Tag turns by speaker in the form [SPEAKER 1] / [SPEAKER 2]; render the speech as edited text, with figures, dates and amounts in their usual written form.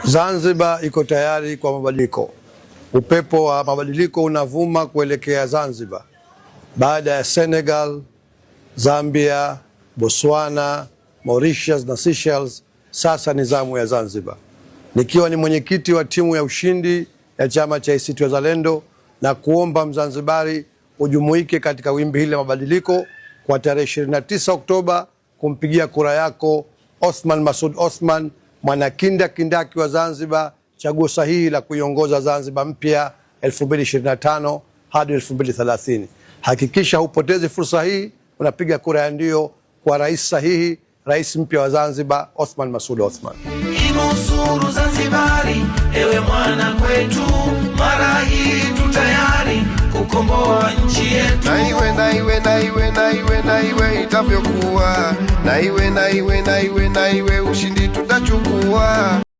[SPEAKER 1] Zanzibar iko tayari kwa mabadiliko. Upepo wa mabadiliko unavuma kuelekea Zanzibar. Baada ya Senegal, Zambia, Botswana, Mauritius na Seychelles, sasa ni zamu ya Zanzibar. Nikiwa ni mwenyekiti wa timu ya ushindi ya chama cha ACT Wazalendo, na kuomba Mzanzibari ujumuike katika wimbi hili la mabadiliko kwa tarehe 29 Oktoba kumpigia kura yako Othman Masoud Othman, mwanakinda kindaki wa Zanzibar, chaguo sahihi la kuiongoza Zanzibar mpya 2025 hadi 2030. Hakikisha hupotezi fursa hii, unapiga kura ya ndio kwa rais sahihi, rais mpya wa Zanzibar Othman Masoud Othman.
[SPEAKER 2] Inusuru Zanzibari, ewe mwana kwetu, mara hii tutayari kukomboa nchi yetu.
[SPEAKER 3] Na iwe itavyokuwa, na iwe ushindi tutachukua.